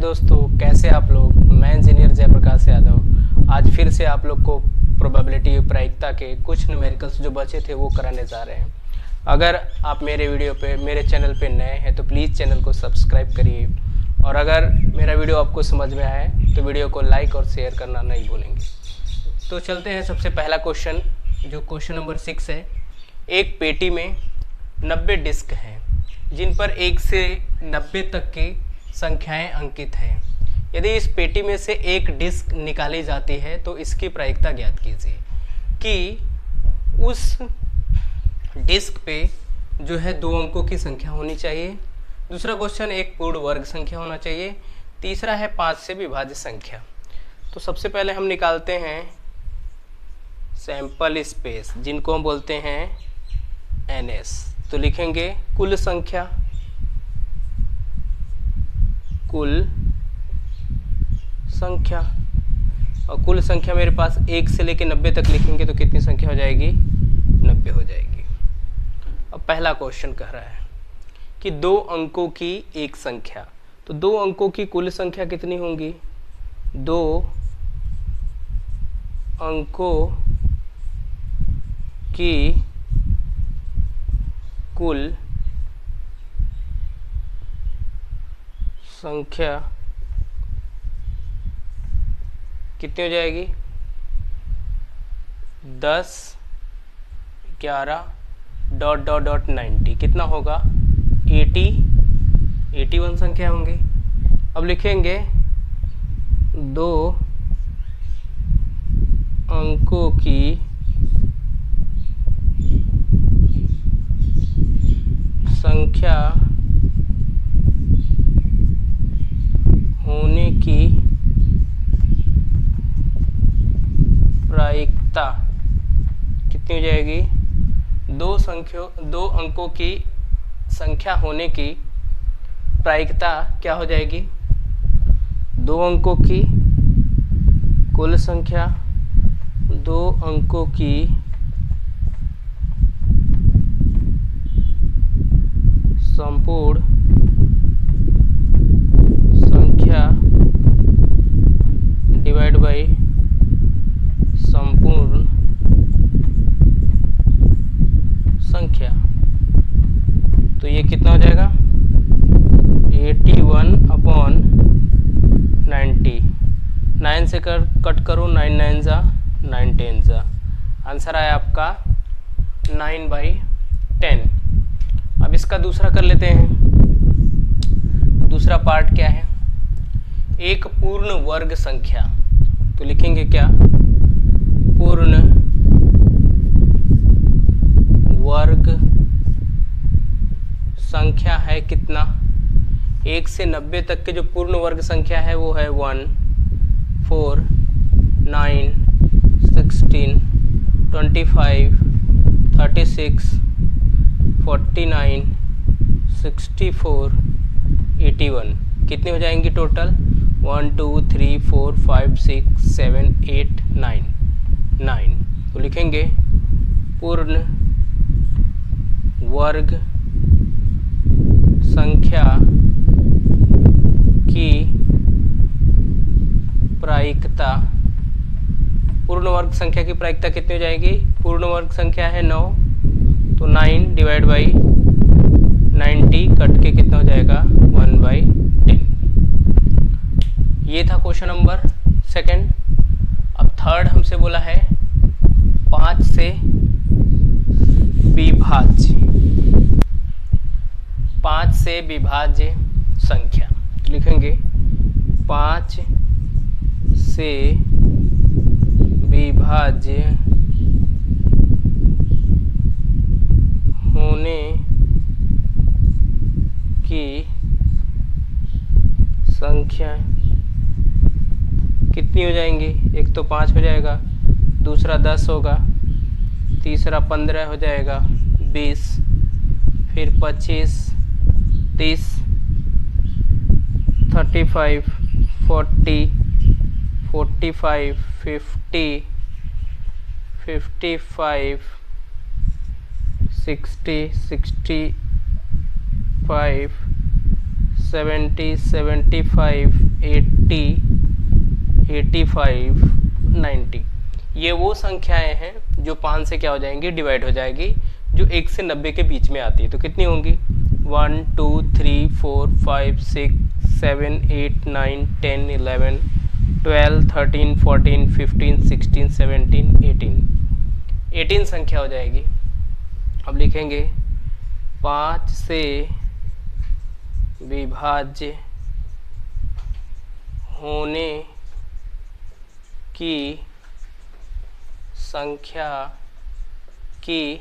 दोस्तों, कैसे आप लोग। मैं इंजीनियर जयप्रकाश यादव आज फिर से आप लोग को प्रोबेबिलिटी प्रायिकता के कुछ न्यूमेरिकल्स जो बचे थे वो कराने जा रहे हैं। अगर आप मेरे चैनल पे नए हैं तो प्लीज़ चैनल को सब्सक्राइब करिए, और अगर मेरा वीडियो आपको समझ में आए तो वीडियो को लाइक और शेयर करना नहीं भूलेंगे। तो चलते हैं सबसे पहला क्वेश्चन, जो क्वेश्चन नंबर 6 है। एक पेटी में 90 डिस्क हैं जिन पर 1 से 90 तक की संख्याएं अंकित हैं। यदि इस पेटी में से एक डिस्क निकाली जाती है तो इसकी प्रायिकता ज्ञात कीजिए कि उस डिस्क पे जो है 2 अंकों की संख्या होनी चाहिए। दूसरा क्वेश्चन एक पूर्ण वर्ग संख्या होना चाहिए। तीसरा है 5 से विभाज्य संख्या। तो सबसे पहले हम निकालते हैं सैंपल स्पेस, जिनको हम बोलते हैं NS। तो लिखेंगे कुल संख्या, और कुल संख्या मेरे पास 1 से लेकर 90 तक लिखेंगे तो कितनी संख्या हो जाएगी? 90 हो जाएगी। अब पहला क्वेश्चन कह रहा है कि 2 अंकों की एक संख्या, तो 2 अंकों की कुल संख्या कितनी होंगी? 2 अंकों की कुल संख्या कितनी हो जाएगी? 10, 11, ... 90 कितना होगा? 81 संख्या होंगी। अब लिखेंगे 2 अंकों की संख्या होने की प्रायिकता कितनी हो जाएगी? 2 अंकों की संख्या होने की प्रायिकता क्या हो जाएगी? 2 अंकों की कुल संख्या, 2 अंकों की संपूर्ण संख्या डिवाइड बाई संपूर्ण संख्या। तो ये कितना हो जाएगा? 81/90। 9 से कट करो, 9 9 जा 9 10 जा। आंसर आया आपका 9/10। अब इसका दूसरा कर लेते हैं। दूसरा पार्ट क्या है? एक पूर्ण वर्ग संख्या। तो लिखेंगे क्या? पूर्ण वर्ग संख्या है कितना? 1 से 90 तक के जो पूर्ण वर्ग संख्या है वो है 1, 4, 9, 16, 25, 36, 49, 64, 81। कितनी हो जाएंगी टोटल? 1 2 3 4 5 6 7 8 9। तो लिखेंगे पूर्ण वर्ग संख्या की प्रायिकता। पूर्ण वर्ग संख्या की प्रायिकता कितनी हो जाएगी? पूर्ण वर्ग संख्या है 9, तो 9 डिवाइड बाई 90 कट के कितना हो जाएगा? 1/10। ये था क्वेश्चन नंबर 2। अब थर्ड हमसे बोला है 5 से विभाज्य, 5 से विभाज्य संख्या। तो लिखेंगे 5 से विभाज्य होने की संख्या कितनी हो जाएंगी? एक तो 5 हो जाएगा, दूसरा 10 होगा, तीसरा 15 हो जाएगा, 20, फिर 25, 30, 35, 40, 45, 50, 55, 60, 65, 70, 75, 80, 85, 90, ये वो संख्याएं हैं जो 5 से क्या हो जाएंगी, डिवाइड हो जाएगी, जो 1 से 90 के बीच में आती है। तो कितनी होंगी, 1 2 3 4 5 6 7 8 9 10 11 12 13 14 15 16 17 18 संख्या हो जाएगी। अब लिखेंगे 5 से विभाज्य होने की संख्या की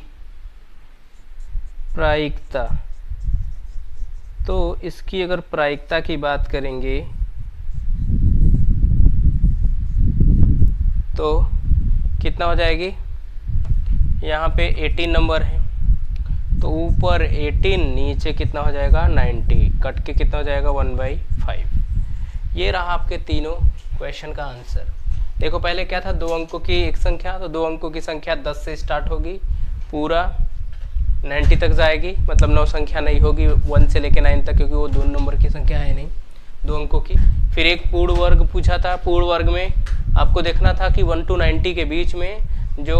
प्रायिकता। तो इसकी अगर प्रायिकता की बात करेंगे तो कितना हो जाएगी, यहाँ पे 18 नंबर है तो ऊपर 18, नीचे कितना हो जाएगा 90, कट के कितना हो जाएगा 1/5। ये रहा आपके तीनों क्वेश्चन का आंसर। देखो पहले क्या था, 2 अंकों की एक संख्या, तो 2 अंकों की संख्या 10 से स्टार्ट होगी, पूरा 90 तक जाएगी, मतलब 9 संख्या नहीं होगी 1 से लेकर 9 तक, क्योंकि वो 2 नंबर की संख्या है नहीं 2 अंकों की। फिर एक पूर्ण वर्ग पूछा था, पूर्ण वर्ग में आपको देखना था कि 1 to 90 के बीच में जो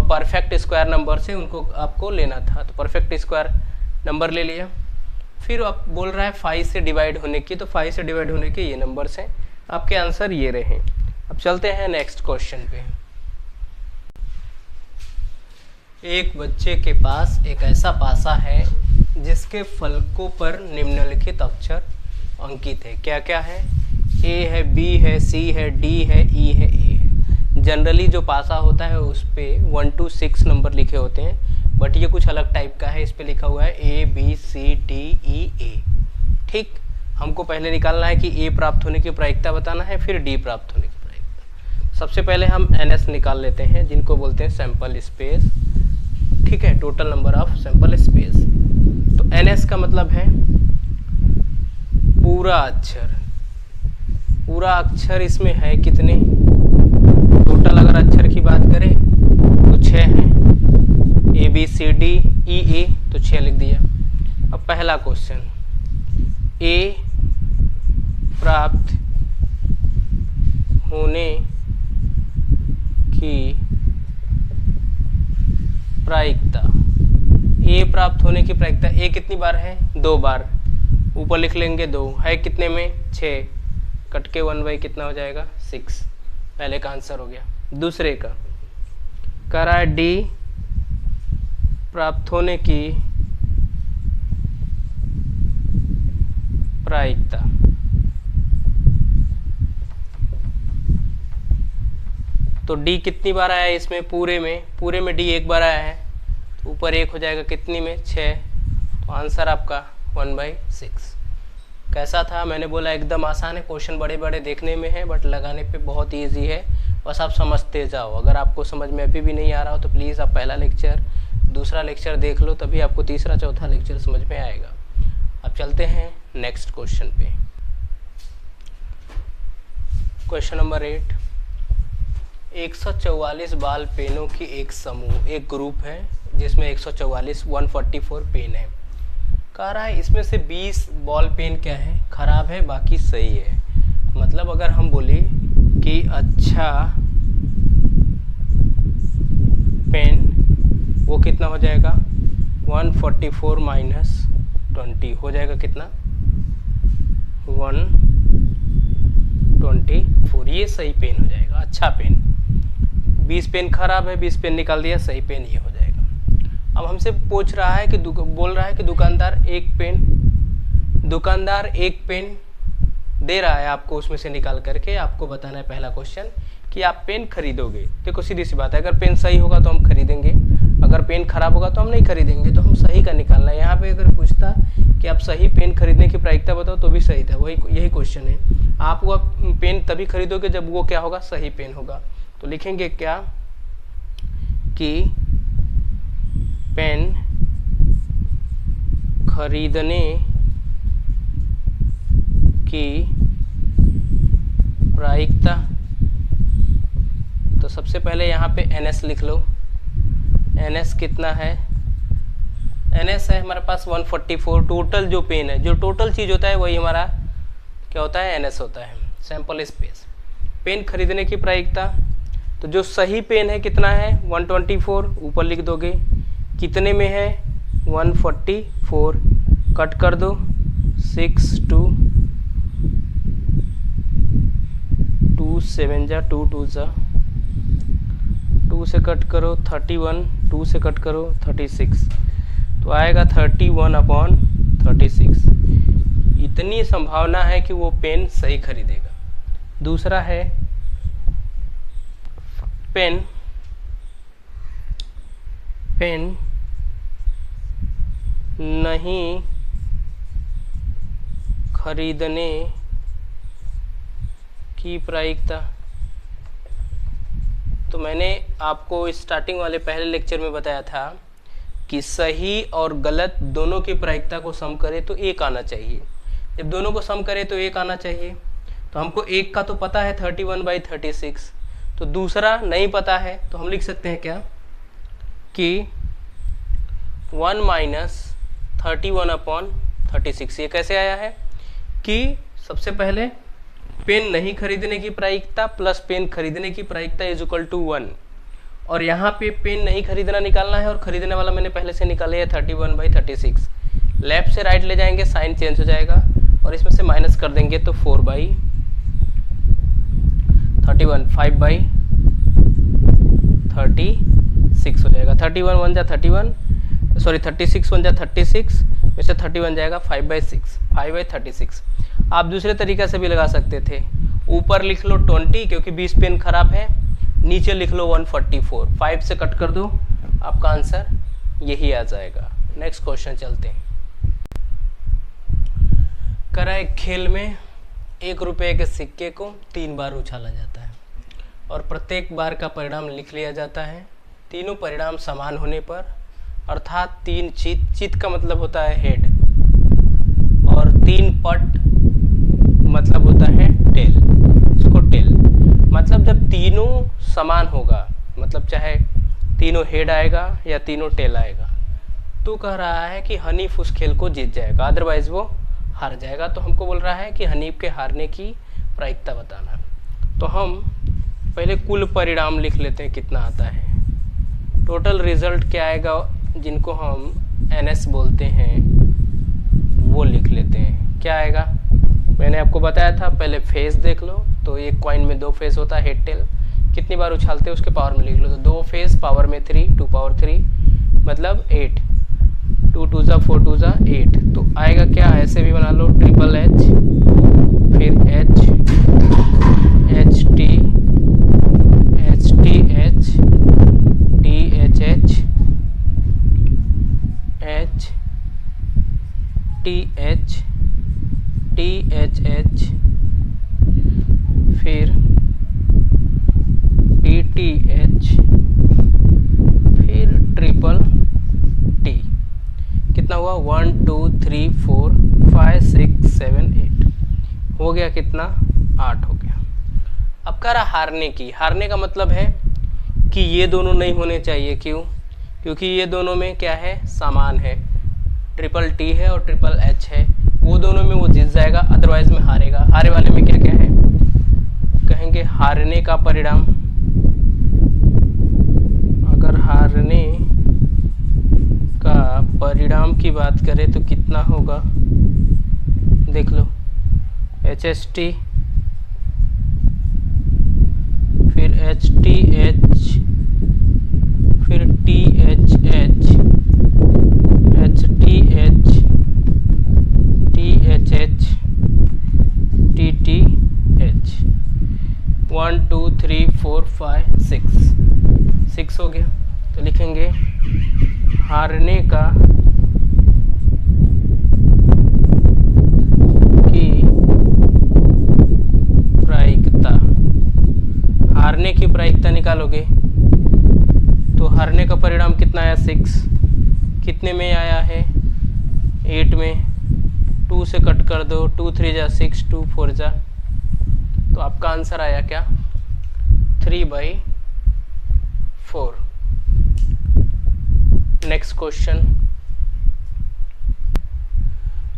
परफेक्ट स्क्वायर नंबर से उनको आपको लेना था, तो परफेक्ट स्क्वायर नंबर ले लिया। फिर आप बोल रहा है 5 से डिवाइड होने की, तो 5 से डिवाइड होने के ये नंबर्स हैं, आपके आंसर ये रहे। अब चलते हैं नेक्स्ट क्वेश्चन पे। एक बच्चे के पास एक ऐसा पासा है जिसके फलकों पर निम्नलिखित अक्षर अंकित है। क्या क्या है, ए है, बी है, सी है, डी है, ई है, ए है। जनरली जो पासा होता है उस पर 1 to 6 नंबर लिखे होते हैं, बट ये कुछ अलग टाइप का है। इस पे लिखा हुआ है A B C D E ए। ठीक, हमको पहले निकालना है कि ए प्राप्त होने की प्रायिकता बताना है, फिर डी प्राप्त होने की प्रायिकता। सबसे पहले हम NS निकाल लेते हैं, जिनको बोलते हैं सैंपल स्पेस। ठीक है, total number of sample space. तो NS का मतलब है पूरा अक्षर। पूरा अक्षर इसमें है कितने, टोटल अगर अक्षर की बात करें तो 6 हैं, A B C D E ए, तो 6 लिख दिया। अब पहला क्वेश्चन, ए प्राप्त होने की प्रायिकता। ए प्राप्त होने की प्रायिकता, ए कितनी बार है, 2 बार, ऊपर लिख लेंगे 2, है कितने में 6, कट के 1 कितना हो जाएगा 6। पहले का आंसर हो गया। दूसरे का कह रहा है डी प्राप्त होने की प्रायिकता। तो डी कितनी बार आया है इसमें, पूरे में डी 1 बार आया है, तो ऊपर 1 हो जाएगा कितनी में 6, तो आंसर आपका 1/6। कैसा था, मैंने बोला एकदम आसान है, क्वेश्चन बड़े बड़े देखने में है बट लगाने पे बहुत इजी है, बस आप समझते जाओ। अगर आपको समझ में अभी भी नहीं आ रहा हो तो प्लीज़ आप पहला लेक्चर दूसरा लेक्चर देख लो, तभी आपको तीसरा चौथा लेक्चर समझ में आएगा। अब चलते हैं नेक्स्ट क्वेश्चन पे। क्वेश्चन नंबर 8, 144 बाल पेनों की एक समूह, एक ग्रुप है जिसमें 144 पेन है। कह रहा है इसमें से 20 बॉल पेन क्या है, खराब है, बाकी सही है। मतलब अगर हम बोले कि अच्छा पेन, वो कितना हो जाएगा 144 माइनस 20 हो जाएगा कितना 124। ये सही पेन हो जाएगा, अच्छा पेन। 20 पेन खराब है, 20 पेन निकाल दिया, सही पेन ये हो जाएगा। अब हमसे पूछ रहा है कि बोल रहा है कि दुकानदार एक पेन दे रहा है आपको, उसमें से निकाल करके आपको बताना है पहला क्वेश्चन कि आप पेन खरीदोगे। देखो सीधी सी बात है, अगर पेन सही होगा तो हम खरीदेंगे, अगर पेन खराब होगा तो हम नहीं खरीदेंगे। तो हम सही का निकालना है। यहाँ पे अगर पूछता कि आप सही पेन खरीदने की प्रायिकता बताओ तो भी सही था, वही यही क्वेश्चन है। आप वो पेन तभी खरीदोगे जब वो क्या होगा, सही पेन होगा। तो लिखेंगे क्या कि पेन खरीदने की प्रायिकता। तो सबसे पहले यहाँ पे NS लिख लो। NS कितना है, NS है हमारे पास 144। टोटल जो पेन है, जो टोटल चीज़ होता है वही हमारा क्या होता है, NS होता है, सैंपल स्पेस। पेन खरीदने की प्रायिकता, तो जो सही पेन है कितना है 124, ऊपर लिख दोगे, कितने में है 144, कट कर दो 6 2 2 7 जा 2 2 जा 2 से कट करो 31, 2 से कट करो 36, तो आएगा 31/36। इतनी संभावना है कि वो पेन सही खरीदेगा। दूसरा है पेन नहीं खरीदने की प्रायिकता। तो मैंने आपको स्टार्टिंग वाले पहले लेक्चर में बताया था कि सही और गलत दोनों की प्रायिकता को सम करें तो 1 आना चाहिए। जब दोनों को सम करें तो 1 आना चाहिए। तो हमको एक का तो पता है 31/36, तो दूसरा नहीं पता है, तो हम लिख सकते हैं क्या कि 1 - 31/36। ये कैसे आया है कि सबसे पहले पेन नहीं खरीदने की प्रायिकता प्लस पेन खरीदने की प्रायिकता इज इक्वल टू 1, और यहाँ पे पेन नहीं खरीदना निकालना है और खरीदने वाला मैंने पहले से निकाले है 31/36। लेफ्ट से राइट ले जाएंगे, साइन चेंज हो जाएगा और इसमें से माइनस कर देंगे तो 4/31, 5/36 हो जाएगा। 31 1 जा 31, सॉरी 36 1 जा 36, में से 31 जाएगा 5/6, 5/36। आप दूसरे तरीका से भी लगा सकते थे, ऊपर लिख लो 20 क्योंकि 20 पेन खराब है, नीचे लिख लो 144, 5 से कट कर दो, आपका आंसर यही आ जाएगा। नेक्स्ट क्वेश्चन चलते हैं। करा एक खेल में 1 रुपये के सिक्के को 3 बार उछाला जाता है और प्रत्येक बार का परिणाम लिख लिया जाता है। तीनों परिणाम समान होने पर, अर्थात 3 चित का मतलब होता है हेड और 3 पट मतलब होता है टेल, इसको टेल मतलब जब तीनों समान होगा, मतलब चाहे तीनों हेड आएगा या तीनों टेल आएगा, तो कह रहा है कि हनीफ उस खेल को जीत जाएगा, अदरवाइज वो हार जाएगा। तो हमको बोल रहा है कि हनीफ के हारने की प्रायिकता बताना। तो हम पहले कुल परिणाम लिख लेते हैं कितना आता है। टोटल रिजल्ट क्या आएगा, जिनको हम NS बोलते हैं, वो लिख लेते हैं। क्या आएगा मैंने आपको बताया था, पहले फेस देख लो। तो एक कॉइन में 2 फेस होता है, हेड टेल। कितनी बार उछालते हैं उसके पावर में लिख लो, तो 2 फेस पावर में 3, 2 पावर 3 मतलब 8, 2 2 जा 4 2 जा 8। तो आएगा क्या, ऐसे भी बना लो, ट्रिपल H फिर H H T H T H T H H H T H T H H फिर T T H फिर ट्रिपल T। कितना हुआ 1 2 3 4 5 6 7 8 हो गया, कितना 8 हो गया। अब कह रहा हारने की। हारने का मतलब है कि ये दोनों नहीं होने चाहिए। क्यों? क्योंकि ये दोनों में क्या है, समान है, ट्रिपल T है और ट्रिपल H है, वो दोनों में वो जीत जाएगा, अदरवाइज में हारेगा। हारे वाले में क्या क्या है, कहेंगे हारने का परिणाम। अगर हारने का परिणाम की बात करें तो कितना होगा, देख लो, HST फिर HTH फिर THH HTH THH TTH 1 2 3 4 5 6 हो गया। तो लिखेंगे हारने का की प्रायिकता। हारने की प्रायिकता निकालोगे तो हारने का परिणाम कितना आया 6, कितने में आया है 8 में, 2 से कट कर दो, 2 3 जा 6, 2 4 जा, तो आपका आंसर आया क्या 3/4। Next question.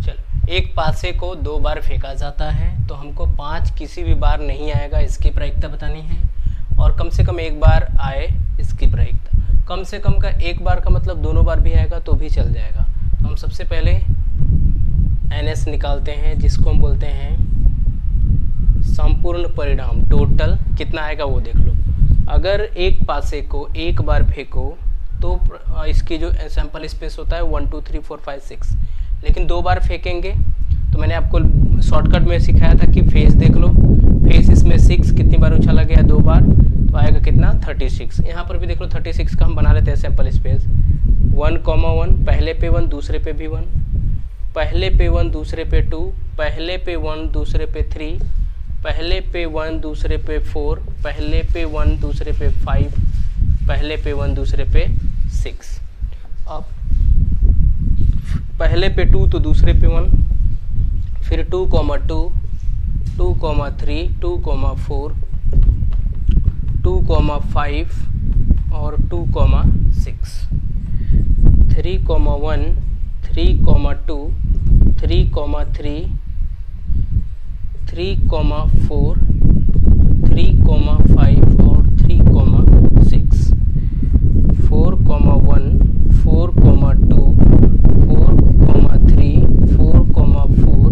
चल, एक पासे को 2 बार फेंका जाता है तो हमको 5 किसी भी बार नहीं आएगा, इसकी प्रायिकता बतानी है। और कम से कम 1 बार आए, इसकी प्रायिकता। कम से कम का 1 बार का मतलब दोनों बार भी आएगा तो भी चल जाएगा। तो हम सबसे पहले NS निकालते हैं, जिसको हम बोलते हैं संपूर्ण परिणाम। टोटल कितना आएगा वो देख लो। अगर एक पासे को 1 बार फेंको तो इसकी जो सैंपल स्पेस होता है 1 2 3 4 5 6, लेकिन 2 बार फेंकेंगे तो मैंने आपको शॉर्टकट में सिखाया था कि फेस देख लो। फेस इसमें 6 कितनी बार उछाला गया, 2 बार, तो आएगा कितना 36। यहाँ पर भी देख लो 36 का हम बना लेते हैं सैंपल स्पेस। 1, 1, पहले पे 1 दूसरे पे भी 1, पहले पे 1 दूसरे पे 2, पहले पे 1 दूसरे पे 3, पहले पे 1 दूसरे पे 4, पहले पे 1 दूसरे पे 5, पहले पे 1 दूसरे पे 6। अब पहले पे 2 तो दूसरे पे 1, फिर 2, 2, 2, 3, 2, 4, 2, 5 और 2, 6, 3, 1, 3, 2, 3, 3, 3, 4, 3, 5 और 3, 6, 4, 1, 4, 2, 4, 3, 4, 4,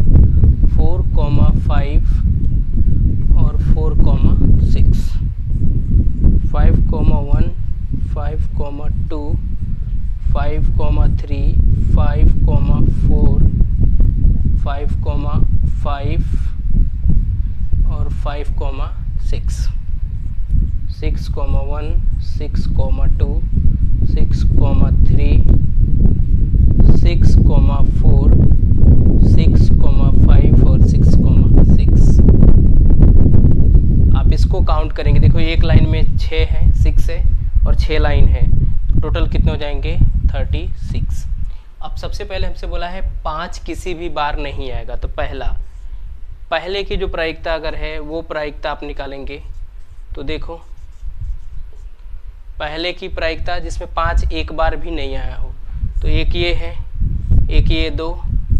4, 5 और 4, 6, 5, 1, 5, 2, 5, 3, 5, 4, 5, 5 और 5, 6, 6, 1, 6, 2, 6, 3, 6, 4, 6, 5 और 6, 6। आप इसको काउंट करेंगे, देखो एक लाइन में 6 है, 6 है और 6 लाइन है, तो टोटल कितने हो जाएंगे 36। अब सबसे पहले हमसे बोला है 5 किसी भी बार नहीं आएगा, तो पहले की जो प्रायिकता अगर है वो प्रायिकता आप निकालेंगे तो देखो पहले की प्रायिकता जिसमें 5 एक बार भी नहीं आया हो, तो एक ये है, एक ये 2,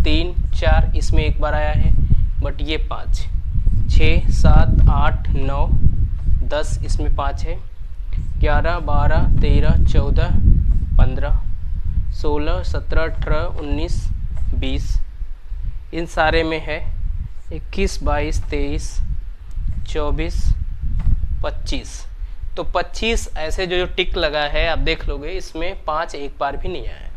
3, 4 इसमें 1 बार आया है, बट ये 5, 6, 7, 8, 9, 10 इसमें 5 है, 11, 12, 13, 14, 15, 16, 17, 18, 19, 20 इन सारे में है 21, 22, 23, 24, 25। तो 25 ऐसे जो टिक लगा है आप देख लोगे, इसमें 5 एक बार भी नहीं आया है।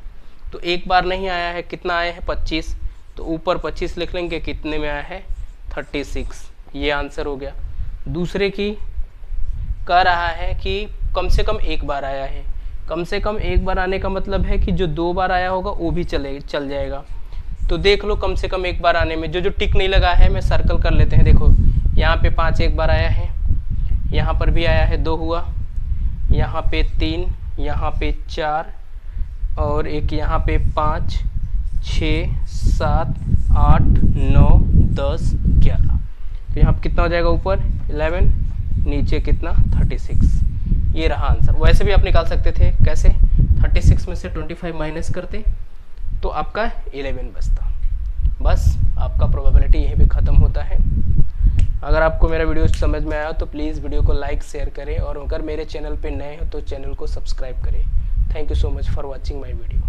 तो एक बार नहीं आया है, कितना आया है 25, तो ऊपर 25 लिख लेंगे, कितने में आया है 36। ये आंसर हो गया। दूसरे की कह रहा है कि कम से कम 1 बार आया है। कम से कम 1 बार आने का मतलब है कि जो 2 बार आया होगा वो भी चल जाएगा। तो देख लो कम से कम 1 बार आने में जो टिक नहीं लगा है मैं सर्कल कर लेते हैं। देखो यहाँ पे 5 एक बार आया है, यहाँ पर भी आया है 2 हुआ, यहाँ पे 3, यहाँ पे 4 और एक यहाँ पे 5, 6, 7, 8, 9, 10, 11। तो यहाँ पे कितना हो जाएगा, ऊपर 11, नीचे कितना 36। ये रहा आंसर। वैसे भी आप निकाल सकते थे, कैसे 36 में से 25 माइनस करते तो आपका 11 बचता। बस आपका प्रोबेबिलिटी यहीं पे ख़त्म होता है। अगर आपको मेरा वीडियो समझ में आया तो प्लीज़ वीडियो को लाइक शेयर करें, और अगर मेरे चैनल पे नए हो तो चैनल को सब्सक्राइब करें। Thank you so much for watching my video.